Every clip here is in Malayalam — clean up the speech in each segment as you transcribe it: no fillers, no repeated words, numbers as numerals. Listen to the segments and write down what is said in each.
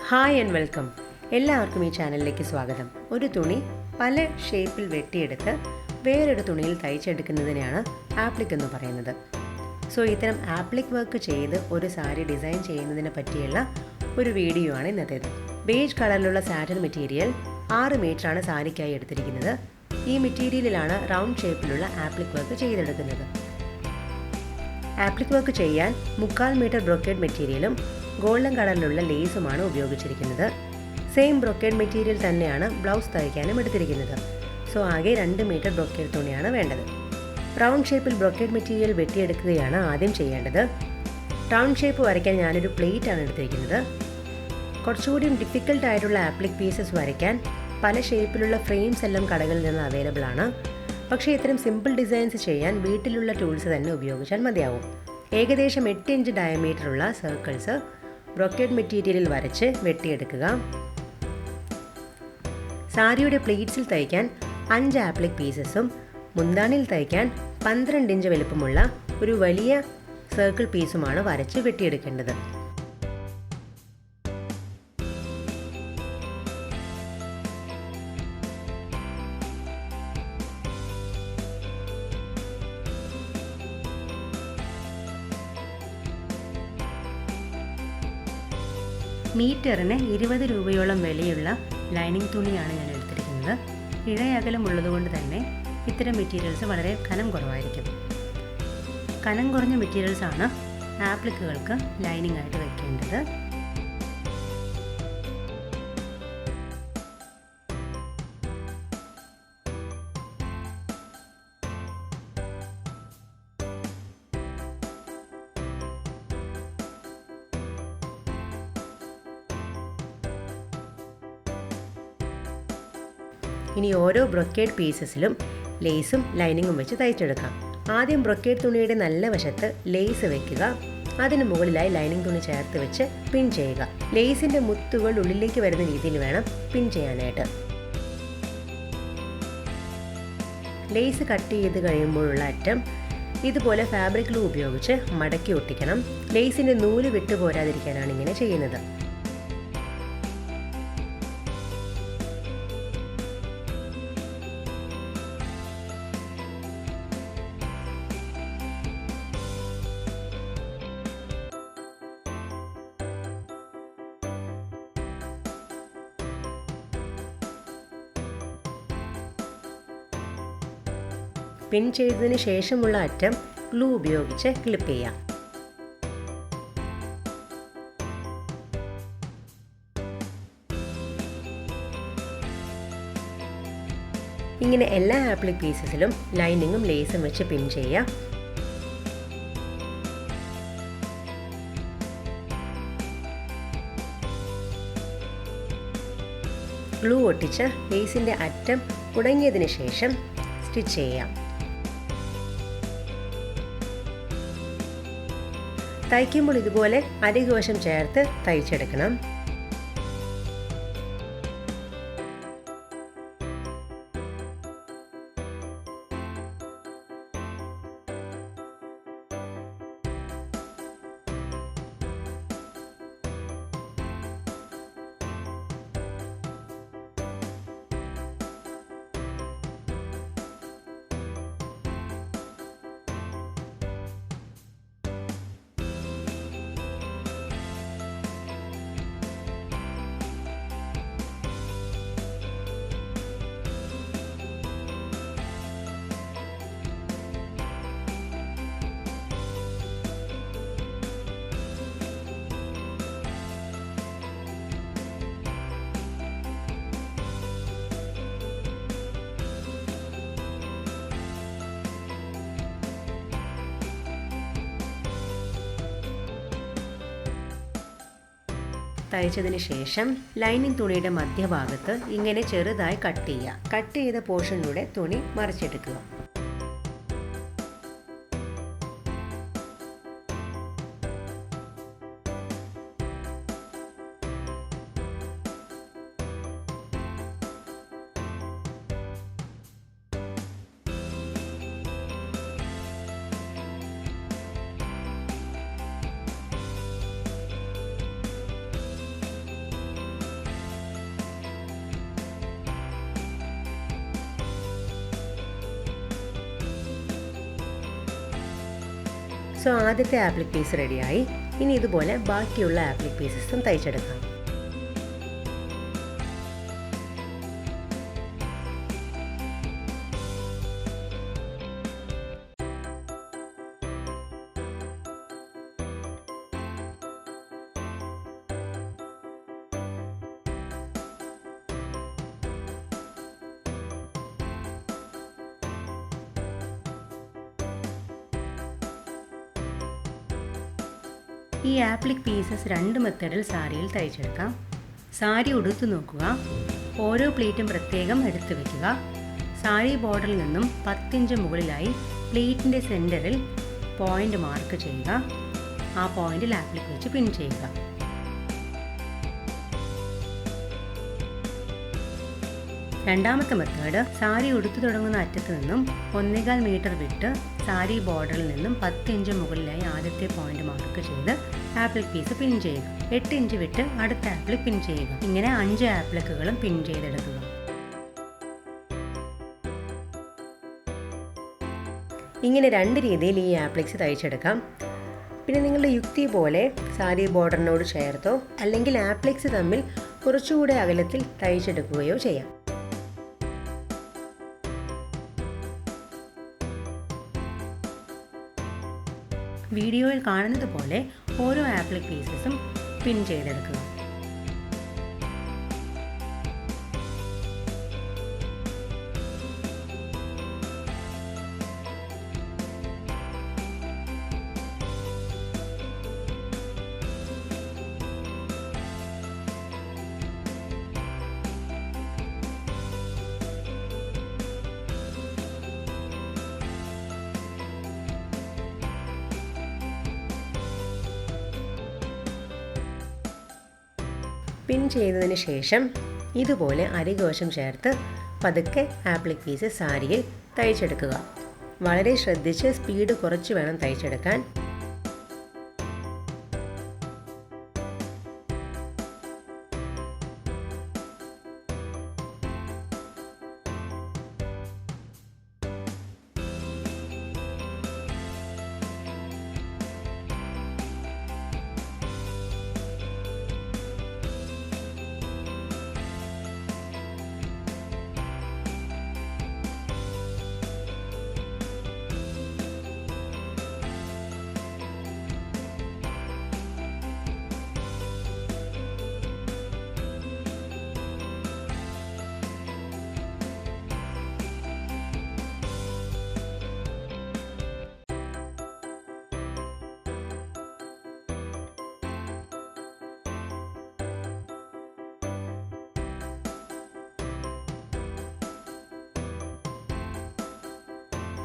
Hi and welcome. എല്ലാവർക്കും ഈ ചാനലിലേക്ക് സ്വാഗതം. ഒരു തുണി പല ഷേപ്പിൽ വെട്ടിയെടുത്ത് വേറൊരു തുണിയിൽ തയ്ച്ചെടുക്കുന്നതിനെയാണ് ആപ്ലിക് എന്ന് പറയുന്നത്. ഇത്തരം ആപ്ലിക് വർക്ക് ചെയ്ത് ഒരു സാരി ഡിസൈൻ ചെയ്യുന്നതിനെ പറ്റിയുള്ള ഒരു വീഡിയോ ആണ് ഇന്നത്തേത്. ബേജ് കളറിലുള്ള സാറ്റൻ മെറ്റീരിയൽ 6 മീറ്ററാണ് സാരിക്കായി എടുത്തിരിക്കുന്നത്. ഈ മെറ്റീരിയലിലാണ് റൗണ്ട് ഷേപ്പിലുള്ള ആപ്ലിക് വർക്ക് ചെയ്തെടുക്കുന്നത്. ആപ്ലിക് വർക്ക് ചെയ്യാൻ 3/4 മീറ്റർ ബ്രൊക്കേഡ് മെറ്റീരിയലും ഗോൾഡൻ കളറിലുള്ള ലേസുമാണ് ഉപയോഗിച്ചിരിക്കുന്നത്. സെയിം ബ്രൊക്കേഡ് മെറ്റീരിയൽ തന്നെയാണ് ബ്ലൗസ് തയ്ക്കാനും എടുത്തിരിക്കുന്നത്. ആകെ 2 മീറ്റർ ബ്രൊക്കേഡ് തുണിയാണ് വേണ്ടത്. റൗണ്ട് ഷേപ്പിൽ ബ്രൊക്കേഡ് മെറ്റീരിയൽ വെട്ടിയെടുക്കുകയാണ് ആദ്യം ചെയ്യേണ്ടത്. റൗണ്ട് ഷേപ്പ് വരയ്ക്കാൻ ഞാനൊരു പ്ലേറ്റ് ആണ് എടുത്തിരിക്കുന്നത്. കുറച്ചുകൂടി ഡിഫിക്കൽട്ട് ആയിട്ടുള്ള ആപ്ലിക് പീസസ് വരയ്ക്കാൻ പല ഷേപ്പിലുള്ള ഫ്രെയിംസ് എല്ലാം കടകളിൽ നിന്ന് അവൈലബിൾ ആണ്. പക്ഷേ ഇത്തരം സിമ്പിൾ ഡിസൈൻസ് ചെയ്യാൻ വീട്ടിലുള്ള ടൂൾസ് തന്നെ ഉപയോഗിച്ചാൽ മതിയാവും. ഏകദേശം 8 ഇഞ്ച് ഡയമീറ്ററുള്ള സർക്കിൾസ് ബ്രൊക്കേഡ് മെറ്റീരിയലിൽ വരച്ച് വെട്ടിയെടുക്കുക. സാരിയുടെ പ്ലീറ്റ്സിൽ തയ്ക്കാൻ 5 ആപ്ലിക് പീസസും മുന്താണിയിൽ തയ്ക്കാൻ 12 ഇഞ്ച് വലുപ്പമുള്ള ഒരു വലിയ സർക്കിൾ പീസുമാണ് വരച്ച് വെട്ടിയെടുക്കേണ്ടത്. മീറ്ററിന് 20 രൂപയോളം വിലയുള്ള ലൈനിങ് തുണിയാണ് ഞാൻ എടുത്തിരിക്കുന്നത്. ഇഴയകലമുള്ളതുകൊണ്ട് തന്നെ ഇത്തരം മെറ്റീരിയൽസ് വളരെ കനം കുറവായിരിക്കും. കനം കുറഞ്ഞ മെറ്റീരിയൽസാണ് ആപ്ലിക്കുകൾക്ക് ലൈനിങ് ആയിട്ട് വയ്ക്കേണ്ടത്. ഇനി ഓരോ ബ്രൊക്കേഡ് പീസസിലും ലേസും ലൈനിങ്ങും വെച്ച് തയ്ച്ചെടുക്കാം. ആദ്യം ബ്രൊക്കേഡ് തുണിയുടെ നല്ല വശത്ത് ലേസ് വെക്കുക. അതിന് മുകളിലായി ലൈനിങ് തുണി ചേർത്ത് വെച്ച് പിൻ ചെയ്യുക. ലേസിൻ്റെ മുത്തുകൾ ഉള്ളിലേക്ക് വരുന്ന രീതിയിൽ വേണം പിൻ ചെയ്യാനായിട്ട്. ലേസ് കട്ട് ചെയ്ത് കഴിയുമ്പോഴുള്ള അറ്റം ഇതുപോലെ ഫാബ്രിക് ഗ്ലൂ ഉപയോഗിച്ച് മടക്കി ഒട്ടിക്കണം. ലേസിൻ്റെ നൂല് വിട്ടുപോരാതിരിക്കാനാണ് ഇങ്ങനെ ചെയ്യുന്നത്. പിൻ ചെയ്തതിന് ശേഷമുള്ള അറ്റം ഗ്ലൂ ഉപയോഗിച്ച് ക്ലിപ്പ് ചെയ്യാം. ഇങ്ങനെ എല്ലാ ആപ്ലിക് പീസസിലും ലൈനിങ്ങും ലേസും വെച്ച് പിൻ ചെയ്യാം. ഗ്ലൂ ഒട്ടിച്ച് ലേസിൻ്റെ അറ്റം ഉണങ്ങിയതിന് ശേഷം സ്റ്റിച്ച് ചെയ്യാം. തയ്ക്കുമ്പോൾ ഇതുപോലെ അരികുവശം ചേർത്ത് തയ്ച്ചെടുക്കണം. തയ്ച്ചതിന് ശേഷം ലൈനിങ് തുണിയുടെ മധ്യഭാഗത്ത് ഇങ്ങനെ ചെറുതായി കട്ട് ചെയ്യുക. കട്ട് ചെയ്ത പോർഷനിലൂടെ തുണി മറിച്ചെടുക്കുക. സോ ആദ്യത്തെ ആപ്ലിക് പീസ് റെഡിയായി. ഇനി ഇതുപോലെ ബാക്കിയുള്ള ആപ്ലിക് പീസസും തയ്ച്ചെടുക്കാം. ഈ ആപ്ലിക് പീസസ് 2 മെത്തേഡിൽ സാരിയിൽ തയ്ച്ചെടുക്കാം. സാരി ഉടുത്തു നോക്കുക. ഓരോ പ്ലീറ്റും പ്രത്യേകം എടുത്തു വയ്ക്കുക. സാരി ബോർഡറിൽ നിന്നും 10 ഇഞ്ച് മുകളിലായി പ്ലീറ്റിൻ്റെ സെൻറ്ററിൽ പോയിൻ്റ് മാർക്ക് ചെയ്യുക. ആ പോയിൻ്റിൽ ആപ്ലിക് വെച്ച് പിൻ ചെയ്യുക. രണ്ടാമത്തെ മെത്തേഡ്, സാരി ഉടുത്തു തുടങ്ങുന്ന അറ്റത്ത് നിന്നും 1.25 മീറ്റർ വിട്ട് സാരി ബോർഡറിൽ നിന്നും 10 ഇഞ്ച് മുകളിലായി ആദ്യത്തെ പോയിന്റ് മാർക്ക് ചെയ്ത് ആപ്ലിക് പീസ് പിൻ ചെയ്യുക. 8 ഇഞ്ച് വിട്ട് അടുത്ത ആപ്ലിക് പിൻ ചെയ്യുക. ഇങ്ങനെ 5 ആപ്ലിക്കുകളും പിൻ ചെയ്തെടുക്കുക. ഇങ്ങനെ 2 രീതിയിൽ ഈ ആപ്ലിക്സ് തയ്ച്ചെടുക്കാം. പിന്നെ നിങ്ങളുടെ യുക്തി പോലെ സാരി ബോർഡറിനോട് ചേർത്തോ അല്ലെങ്കിൽ ആപ്ലിക്സ് തമ്മിൽ കുറച്ചുകൂടെ അകലത്തിൽ തയ്ച്ചെടുക്കുകയോ ചെയ്യാം. വീഡിയോയിൽ കാണുന്നത് പോലെ ഓരോ ആപ്ലിക് പീസസും പിൻ ചെയ്തെടുക്കുക. പിൻ ചെയ്തതിന് ശേഷം ഇതുപോലെ അരികുവശം ചേർത്ത് പതുക്കെ ആപ്ലിക് പീസ് സാരിയിൽ തയ്ച്ചെടുക്കുക. വളരെ ശ്രദ്ധിച്ച് സ്പീഡ് കുറച്ച് വേണം തയ്ച്ചെടുക്കാൻ.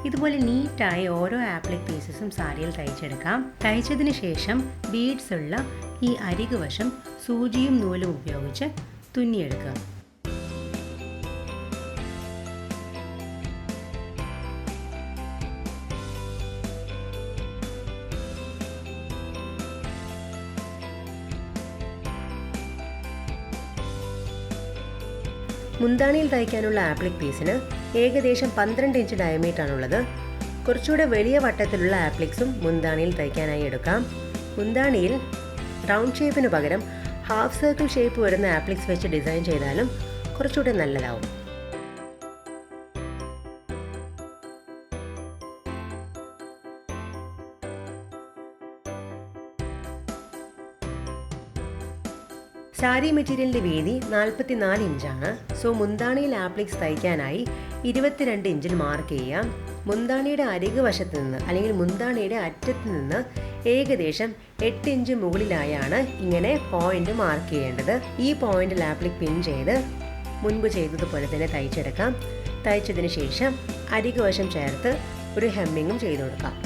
ഇതുപോലെ നീറ്റായി ഓരോ ആപ്ലിക് പീസസും സാരിയിൽ തയ്ച്ചെടുക്കാം. തയ്ച്ചതിന് ശേഷം ബീഡ്സ് ഉള്ള ഈ അരികുവശം സൂചിയും നൂലും ഉപയോഗിച്ച് തുന്നിയെടുക്കുക. മുന്താണിയിൽ തയ്ക്കാനുള്ള ആപ്ലിക് പീസിന് ഏകദേശം 12 ഇഞ്ച് ഡയമീറ്റർ ആണുള്ളത്. കുറച്ചുകൂടെ വലിയ വട്ടത്തിലുള്ള ആപ്ലിക്സും മുന്താണിയിൽ തയ്ക്കാനായി എടുക്കാം. മുന്താണിയിൽ റൗണ്ട് ഷേപ്പിന് പകരം ഹാഫ് സർക്കിൾ ഷേപ്പ് വരുന്ന ആപ്ലിക്സ് വെച്ച് ഡിസൈൻ ചെയ്താലും കുറച്ചുകൂടെ നല്ലതാവും. സാരി മെറ്റീരിയലിൻ്റെ വീതി 44 ഇഞ്ചാണ്. സോ മുന്താണിയിൽ ആപ്ലിക്സ് തയ്ക്കാനായി 22 ഇഞ്ചിൽ മാർക്ക് ചെയ്യാം. മുന്താണിയുടെ അരികു വശത്ത് നിന്ന് അല്ലെങ്കിൽ മുന്താണിയുടെ അറ്റത്ത് നിന്ന് ഏകദേശം 8 ഇഞ്ച് മുകളിലായാണ് ഇങ്ങനെ പോയിന്റ് മാർക്ക് ചെയ്യേണ്ടത്. ഈ പോയിന്റിൽ ആപ്ലിക് പിൻ ചെയ്ത് മുൻപ് ചെയ്തതുപോലെ തന്നെ തയ്ച്ചെടുക്കാം. തയ്ച്ചതിന് ശേഷം അരികു വശം ചേർത്ത് ഒരു ഹെമ്മിങ്ങും ചെയ്തു കൊടുക്കാം.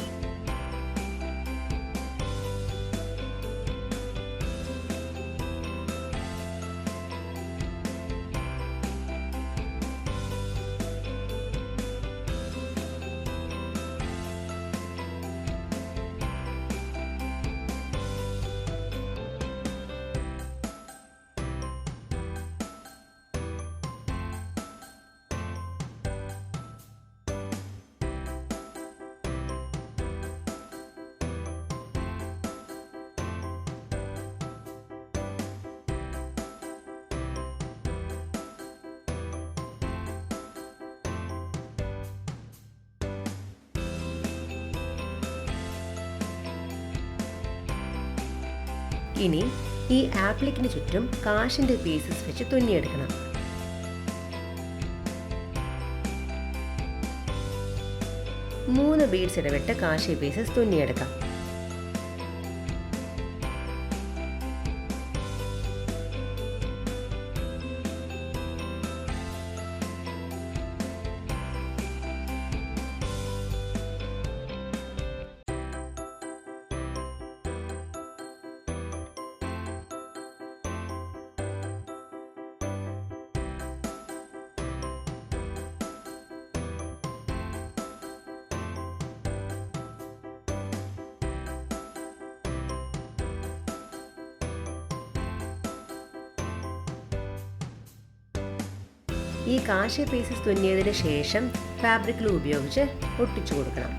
ഇനി ഈ ആപ്ലിക്കിന് ചുറ്റും കാശിൻ്റെ പീസസ് വെച്ച് തുന്നിയെടുക്കണം. മൂന്ന് ബീഡ്സ് ഇടവിട്ട് കാശി പീസസ് തുന്നിയെടുക്കാം. ഈ കാശി പീസസ് തുന്നിയതിന് ശേഷം ഫാബ്രിക് ഗ്ലൂ ഉപയോഗിച്ച് ഒട്ടിച്ചു കൊടുക്കണം.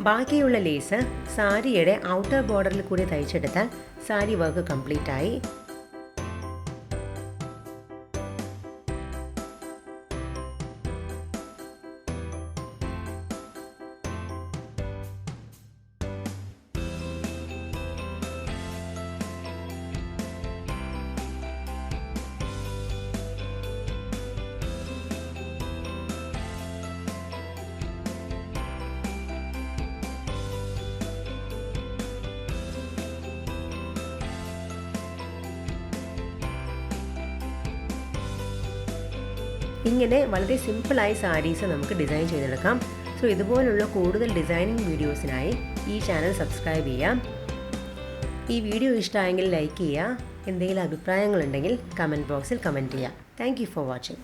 ബാക്കിയുള്ള ലേസ് സാരിയുടെ ഔട്ടർ ബോർഡറിൽ കൂടി തയ്ച്ചെടുത്താൽ സാരി വർക്ക് കംപ്ലീറ്റ് ആയി. ഇങ്ങനെ വളരെ സിമ്പിളായി സാരീസ് നമുക്ക് ഡിസൈൻ ചെയ്തെടുക്കാം. സോ ഇതുപോലുള്ള കൂടുതൽ ഡിസൈനിങ് വീഡിയോസിനായി ഈ ചാനൽ സബ്സ്ക്രൈബ് ചെയ്യാം. ഈ വീഡിയോ ഇഷ്ടമായെങ്കിൽ ലൈക്ക് ചെയ്യുക. എന്തെങ്കിലും അഭിപ്രായങ്ങളുണ്ടെങ്കിൽ കമൻറ്റ് ബോക്സിൽ കമൻറ്റ് ചെയ്യുക. Thank you for watching.